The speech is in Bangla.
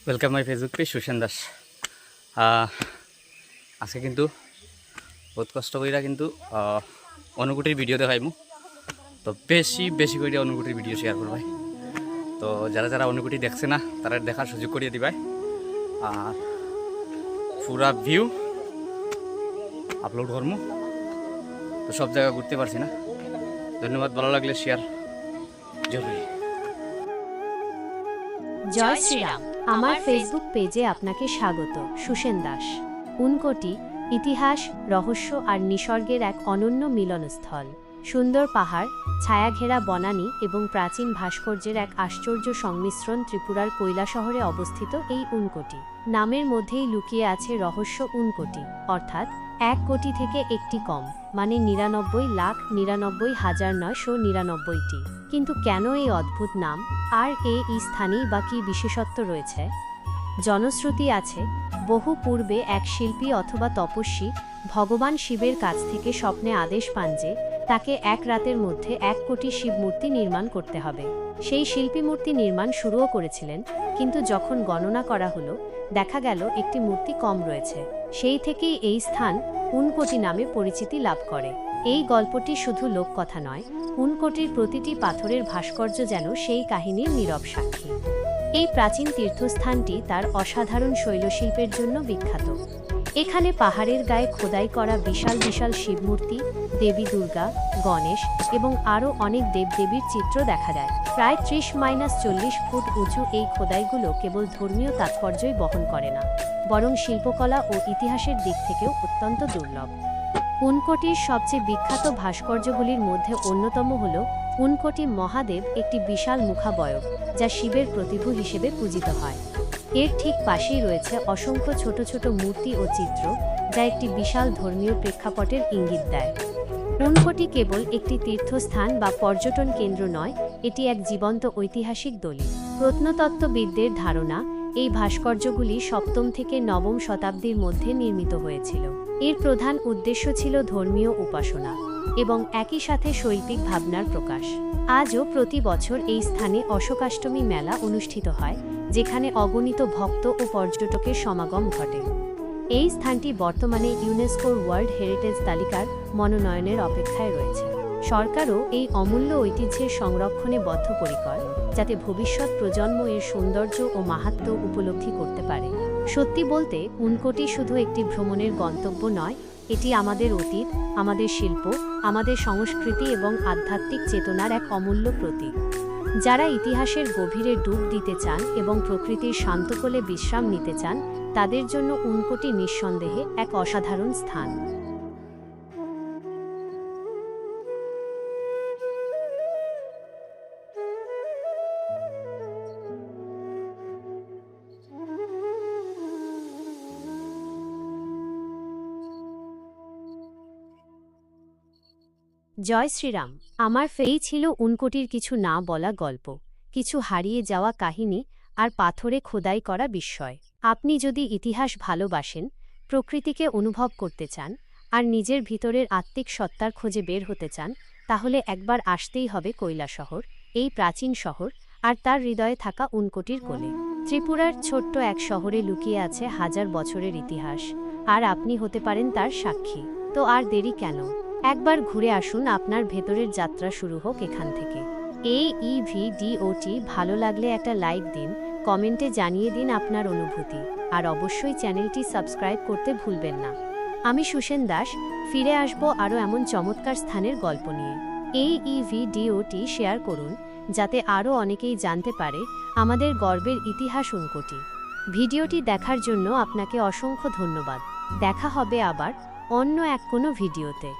Welcome my Facebook page Sushen Das. আজকে কিন্তু বহুত কষ্ট কইরা কিন্তু অনুভূতির ভিডিও দেখাইমু। তো বেশি বেশি করে অনুভূতির ভিডিও শেয়ার করবাই। তো যারা যারা অনুভূতি দেখছে না তারা দেখার সুযোগ করিয়ে দিবাই। আর পুরা ভিউ আপলোড করমু। তো সব জায়গা ঘুরতে পারছি না, ধন্যবাদ। ভালো লাগলে শেয়ার জরুরি। জয় শ্রীরাম। আমার ফেসবুক পেজে আপনাকে স্বাগত। সুশেন দাস। উনকোটি ইতিহাস, রহস্য আর নিসর্গের এক অনন্য মিলনস্থল। সুন্দর পাহাড়, ছায়াঘেরা বনানী এবং প্রাচীন ভাস্কর্যের এক আশ্চর্য সংমিশ্রণ ত্রিপুরার কৈলাসহরে অবস্থিত এই উনকোটি। নামের মধ্যেই লুকিয়ে আছে রহস্য। উনকোটি অর্থাৎ 1 কোটি থেকে একটি কম, মানে 99,99,999টি। কিন্তু কেন এই অদ্ভুত নাম, আর এই স্থানেই বা কী বিশেষত্ব রয়েছে? জনশ্রুতি আছে, বহু পূর্বে এক শিল্পী অথবা তপস্বী ভগবান শিবের কাছ থেকে স্বপ্নে আদেশ পান যে তাকে এক রাতের মধ্যে 1 কোটি শিব মূর্তি নির্মাণ করতে হবে। সেই শিল্পী মূর্তি নির্মাণ শুরুও করেছিলেন, কিন্তু যখন গণনা করা হলো দেখা গেল একটি মূর্তি কম রয়েছে। সেই থেকেই এই স্থান উনকোটি নামে পরিচিতি লাভ করে। এই গল্পটি শুধু লোককথা নয়, উনকোটির প্রতিটি পাথরের ভাস্কর্য যেন সেই কাহিনীর নীরব সাক্ষী। এই প্রাচীন তীর্থস্থানটি তার অসাধারণ শৈলশিল্পের জন্য বিখ্যাত। এখানে পাহাড়ের গায়ে খোদাই করা বিশাল বিশাল শিবমূর্তি, দেবী দুর্গা, গণেশ এবং আরও অনেক দেবদেবীর চিত্র দেখা যায়। প্রায় 30-40 ফুট উঁচু এই খোদাইগুলো কেবল ধর্মীয় তাৎপর্যই বহন করে না, বরং শিল্পকলা ও ইতিহাসের দিক থেকেও অত্যন্ত দুর্লভ। উনকোটির সবচেয়ে বিখ্যাত ভাস্কর্যগুলির মধ্যে অন্যতম হল উনকোটি মহাদেব, একটি বিশাল মুখাবয়ব যা শিবের প্রতিভূ হিসেবে পূজিত হয়। এর ঠিক পাশেই রয়েছে অসংখ্য ছোট ছোট মূর্তি ও চিত্র, যা একটি বিশাল ধর্মীয় প্রেক্ষাপটের ইঙ্গিত দেয়। উনকোটি কেবল একটি তীর্থস্থান বা পর্যটন কেন্দ্র নয়, এটি এক জীবন্ত ঐতিহাসিক দলিল। প্রত্নতত্ত্ববিদদের ধারণা, এই ভাস্কর্যগুলি 7ম থেকে 9ম শতাব্দীর মধ্যে নির্মিত হয়েছিল। এর প্রধান উদ্দেশ্য ছিল ধর্মীয় উপাসনা এবং একই সাথে শৈল্পিক ভাবনার প্রকাশ। আজও প্রতি বছর এই স্থানে অশোকাষ্টমী মেলা অনুষ্ঠিত হয়, যেখানে অগণিত ভক্ত ও পর্যটকের সমাগম ঘটে। এই স্থানটি বর্তমানে ইউনেস্কোর ওয়ার্ল্ড হেরিটেজ তালিকার মনোনয়নের অপেক্ষায় রয়েছে। সরকারও এই অমূল্য ঐতিহ্যের সংরক্ষণে বদ্ধপরিকর, যাতে ভবিষ্যৎ প্রজন্ম এর সৌন্দর্য ও মাহাত্ম্য উপলব্ধি করতে পারে। সত্যি বলতে, উনকোটি শুধু একটি ভ্রমণের গন্তব্য নয়, এটি আমাদের অতীত, আমাদের শিল্প, আমাদের সংস্কৃতি এবং আধ্যাত্মিক চেতনার এক অমূল্য প্রতীক। যারা ইতিহাসের গভীরে ডুব দিতে চান এবং প্রকৃতির শান্ত কোলে বিশ্রাম নিতে চান, তাদের জন্য উনকোটি নিঃসন্দেহে এক অসাধারণ স্থান। জয় শ্রীরাম। আমার এই ছিল উনকোটির কিছু না বলা গল্প, কিছু হারিয়ে যাওয়া কাহিনী আর পাথরে খোদাই করা বিস্ময়। আপনি যদি ইতিহাস ভালোবাসেন, প্রকৃতিকে অনুভব করতে চান আর নিজের ভিতরের আত্মিক সত্তার খোঁজে বের হতে চান, তাহলে একবার আসতেই হবে কৈলাসহর, এই প্রাচীন শহর আর তার হৃদয়ে থাকা উনকোটির কোলে। ত্রিপুরার ছোট্ট এক শহরে লুকিয়ে আছে হাজার বছরের ইতিহাস, আর আপনি হতে পারেন তার সাক্ষী। তো আর দেরি কেন? একবার ঘুরে আসুন, আপনার ভেতরের যাত্রা শুরু হোক এখান থেকে। এই ভিডিওটি ভালো লাগলে একটা লাইক দিন, কমেন্টে জানিয়ে দিন আপনার অনুভূতি, আর অবশ্যই চ্যানেলটি সাবস্ক্রাইব করতে ভুলবেন না। আমি সুশেন দাস, ফিরে আসব আরও এমন চমৎকার স্থানের গল্প নিয়ে। এই ভিডিওটি শেয়ার করুন, যাতে আরও অনেকেই জানতে পারে আমাদের গর্বের ইতিহাস উনকোটি। ভিডিওটি দেখার জন্য আপনাকে অসংখ্য ধন্যবাদ। দেখা হবে আবার অন্য এক কোনো ভিডিওতে।